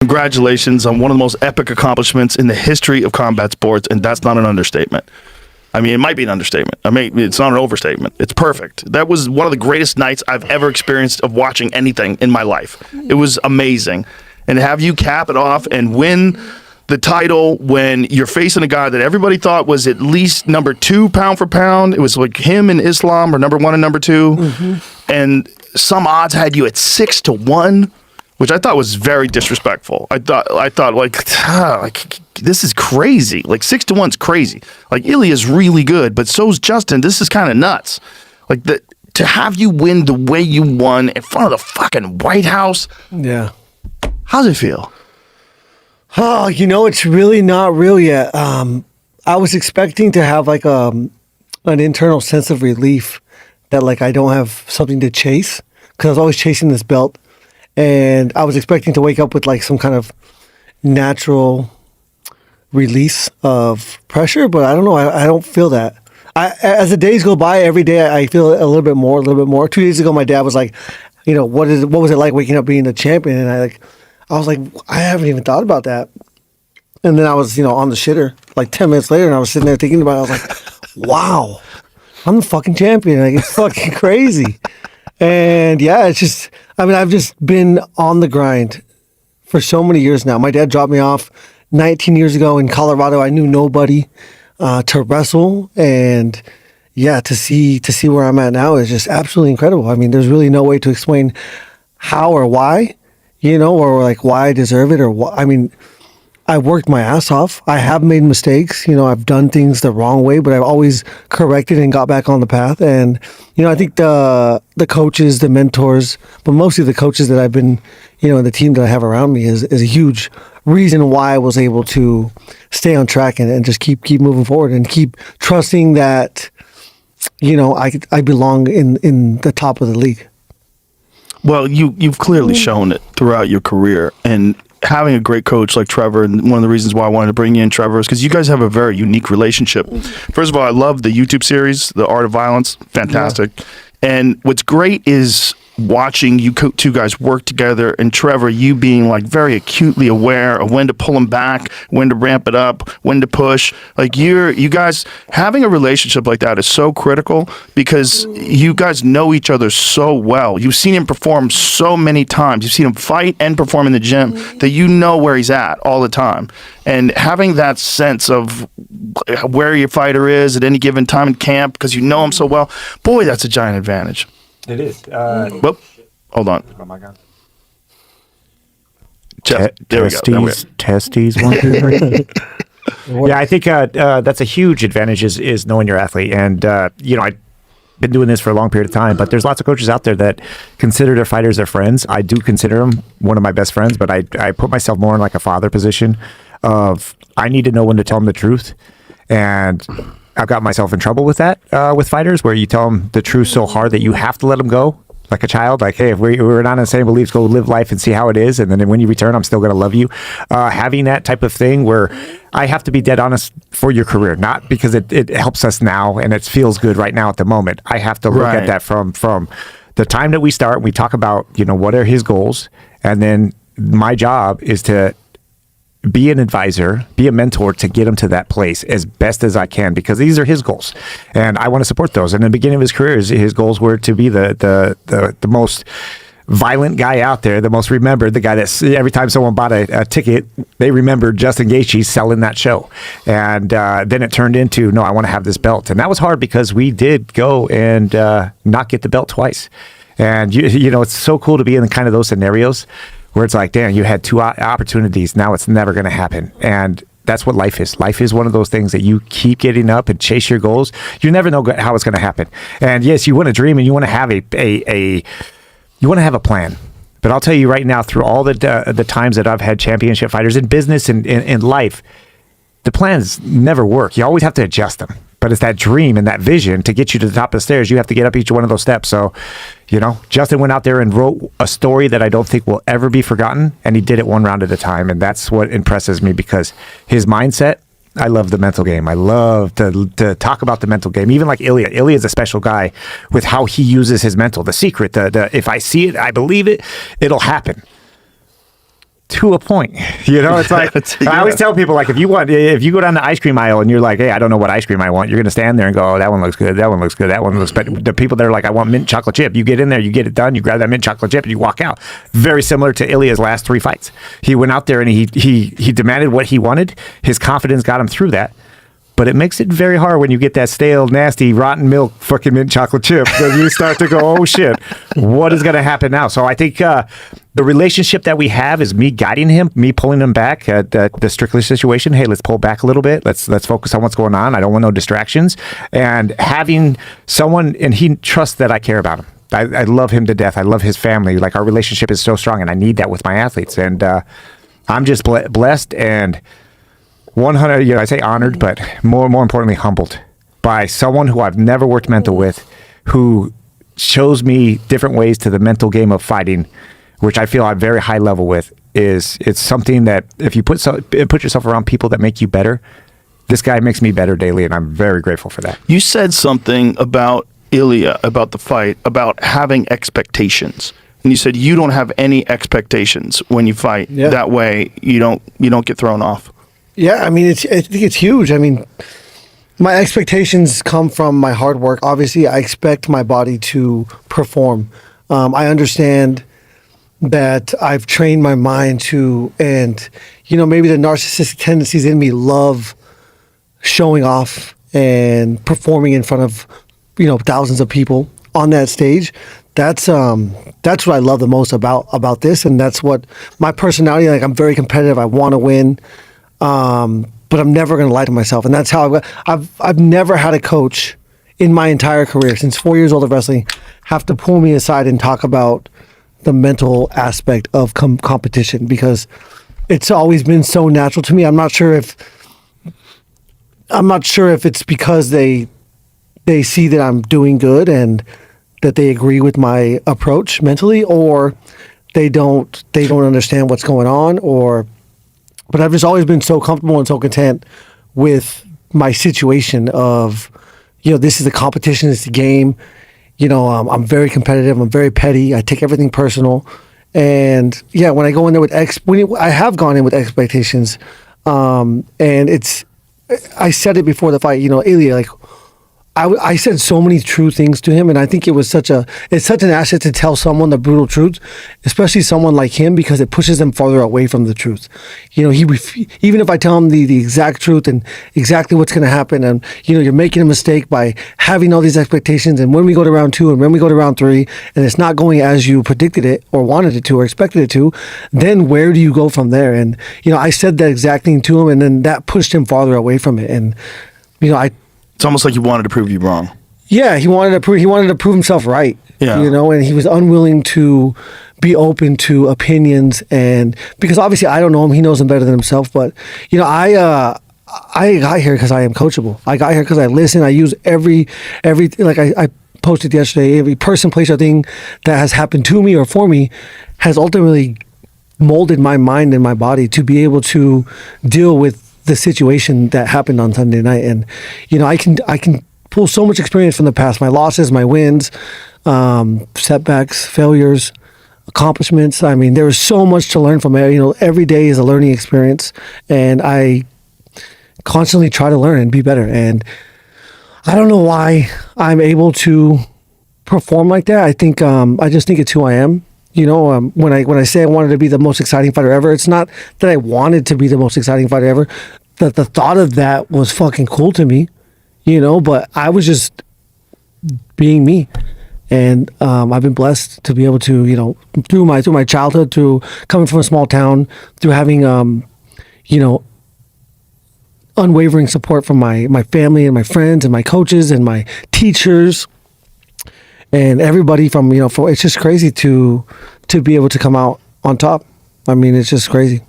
Congratulations on one of the most epic accomplishments in the history of combat sports, and that's not an understatement. I mean, it might be an understatement. I mean, it's not an overstatement. It's perfect. That was one of the greatest nights I've ever experienced of watching anything in my life. It was amazing. And to have you cap it off and win the title when you're facing a guy that everybody thought was at least number 2 pound for pound. It was like him and Islam, or number 1 and number 2. Mm-hmm. And some odds had you at 6-1, which I thought was very disrespectful. I thought like this is crazy. Like 6-1's crazy. Like Ilia's really good, but so's Justin. This is kind of nuts. Like to have you win the way you won in front of the fucking White House. Yeah. How's it feel? Oh, it's really not real yet. I was expecting to have like an internal sense of relief that like I don't have something to chase, because I was always chasing this belt, and I was expecting to wake up with like some kind of natural release of pressure, but I don't know. I don't feel that. As the days go by, every day I feel a little bit more. 2 days ago, my dad was like, what was it like waking up being a champion? And I was like, I haven't even thought about that. And then I was, on the shitter like 10 minutes later, and I was sitting there thinking about it. I was like, wow, I'm the fucking champion. Like, it's fucking crazy. And yeah, it's just, I've just been on the grind for so many years now. My dad dropped me off 19 years ago in Colorado. I knew nobody to wrestle. And yeah, to see where I'm at now is just absolutely incredible. There's really no way to explain how or why, or like why I deserve it, or what. I worked my ass off. I have made mistakes. I've done things the wrong way, but I've always corrected and got back on the path. And, I think the coaches, the mentors, but mostly the coaches that I've been, and the team that I have around me is a huge reason why I was able to stay on track and just keep moving forward and keep trusting that, I belong in the top of the league. Well, you've clearly shown it throughout your career, and having a great coach like Trevor, and one of the reasons why I wanted to bring you in, Trevor, is because you guys have a very unique relationship. First of all, I love the YouTube series, The Art of Violence. Fantastic. Yeah. And what's great is watching you two guys work together, and Trevor, you being like very acutely aware of when to pull him back, when to ramp it up, when to push. Like you guys having a relationship like that is so critical, because you guys know each other so well. You've seen him perform so many times. You've seen him fight and perform in the gym, that you know where he's at all the time. And having that sense of where your fighter is at any given time in camp, because you know him so well, boy, that's a giant advantage. It is. Whoop. Hold on. Oh my God. There we go. Testes. Yeah, I think that's a huge advantage is knowing your athlete. And, I've been doing this for a long period of time, but there's lots of coaches out there that consider their fighters their friends. I do consider them one of my best friends, but I put myself more in like a father position of I need to know when to tell them the truth. And I've got myself in trouble with that with fighters, where you tell them the truth so hard that you have to let them go like a child. Like, hey, if we're not in the same beliefs, go live life and see how it is. And then when you return, I'm still going to love you. Having that type of thing where I have to be dead honest for your career, not because it helps us now and it feels good right now at the moment. I have to look at that from the time that we start. We talk about, what are his goals? And then my job is to be an advisor, be a mentor to get him to that place as best as I can, because these are his goals and I want to support those. And in the beginning of his career, his goals were to be the most violent guy out there, the most remembered, the guy that every time someone bought a ticket, they remembered Justin Gaethje selling that show. And then it turned into, no, I want to have this belt. And that was hard because we did go and not get the belt twice. And, it's so cool to be in kind of those scenarios where it's like, damn, you had 2 opportunities. Now it's never going to happen. And that's what life is. Life is one of those things that you keep getting up and chase your goals. You never know how it's going to happen. And yes, you want to dream and you want to have you want to have a plan. But I'll tell you right now, through all the times that I've had championship fighters in business and in life, the plans never work. You always have to adjust them. But it's that dream and that vision to get you to the top of the stairs. You have to get up each one of those steps. So, Justin went out there and wrote a story that I don't think will ever be forgotten. And he did it 1 round at a time. And that's what impresses me, because his mindset, I love the mental game. I love to talk about the mental game. Even like Ilia. Ilia is a special guy with how he uses his mental. The secret, if I see it, I believe it, it'll happen. to a point. It's like, I always tell people, like, if you go down the ice cream aisle and you're like, hey, I don't know what ice cream I want, you're going to stand there and go, oh, that one looks good, that one looks good, that one looks better. The people that are like, I want mint chocolate chip, you get in there, you get it done, you grab that mint chocolate chip and you walk out. Very similar to Ilia's last 3 fights. He went out there and he demanded what he wanted. His confidence got him through that. But it makes it very hard when you get that stale, nasty, rotten milk fucking mint chocolate chip. Then you start to go, oh shit, what is going to happen now? So I think the relationship that we have is me guiding him, me pulling him back at the Strickler situation. Hey, let's pull back a little bit. Let's focus on what's going on. I don't want no distractions. And having someone, and he trusts that I care about him. I love him to death. I love his family. Like, our relationship is so strong, and I need that with my athletes. And I'm just blessed and 100, I say honored, but more importantly, humbled by someone who I've never worked mental with, who shows me different ways to the mental game of fighting, which I feel I'm very high level with. It's something that if you put yourself around people that make you better, this guy makes me better daily, and I'm very grateful for that. You said something about Ilia, about the fight, about having expectations. And you said you don't have any expectations when you fight. Yeah. That way you don't get thrown off. Yeah, I mean, I think it's huge. I mean, my expectations come from my hard work. Obviously, I expect my body to perform. I understand that I've trained my mind to, and, maybe the narcissistic tendencies in me love showing off and performing in front of, thousands of people on that stage. That's what I love the most about this, and that's what my personality, like, I'm very competitive. I want to win. But I'm never going to lie to myself. And that's how I've never had a coach in my entire career, since 4 years old of wrestling, have to pull me aside and talk about the mental aspect of competition, because it's always been so natural to me. I'm not sure if it's because they see that I'm doing good and that they agree with my approach mentally, or they don't understand what's going on, but I've just always been so comfortable and so content with my situation of, this is a competition, it's a game. I'm very competitive, I'm very petty, I take everything personal. And yeah, when I go in there with I have gone in with expectations, and I said it before the fight, Ilia, like, I said so many true things to him, and I think it's such an asset to tell someone the brutal truth, especially someone like him, because it pushes them farther away from the truth. Even if I tell him the exact truth and exactly what's going to happen, and you're making a mistake by having all these expectations, and when we go to round 2 and when we go to round 3, and it's not going as you predicted it or wanted it to or expected it to, then where do you go from there? And I said that exact thing to him, and then that pushed him farther away from it. And it's almost like you wanted to prove you wrong. Yeah, he wanted to prove himself right. Yeah. And he was unwilling to be open to opinions, and because obviously I don't know him, he knows him better than himself. But I got here because I am coachable. I got here because I listen. I use every like I posted yesterday. Every person, place, or thing that has happened to me or for me has ultimately molded my mind and my body to be able to deal with the situation that happened on Sunday night. And I can pull so much experience from the past, my losses, my wins, setbacks, failures, accomplishments. I mean, there is so much to learn from it. Every day is a learning experience, and I constantly try to learn and be better. And I don't know why I'm able to perform like that. I think I just think it's who I am. When I say I wanted to be the most exciting fighter ever, it's not that I wanted to be the most exciting fighter ever. That the thought of that was fucking cool to me, but I was just being me. And I've been blessed to be able to, through my childhood, through coming from a small town, through having, unwavering support from my family and my friends and my coaches and my teachers and everybody from, it's just crazy to be able to come out on top. I mean, it's just crazy.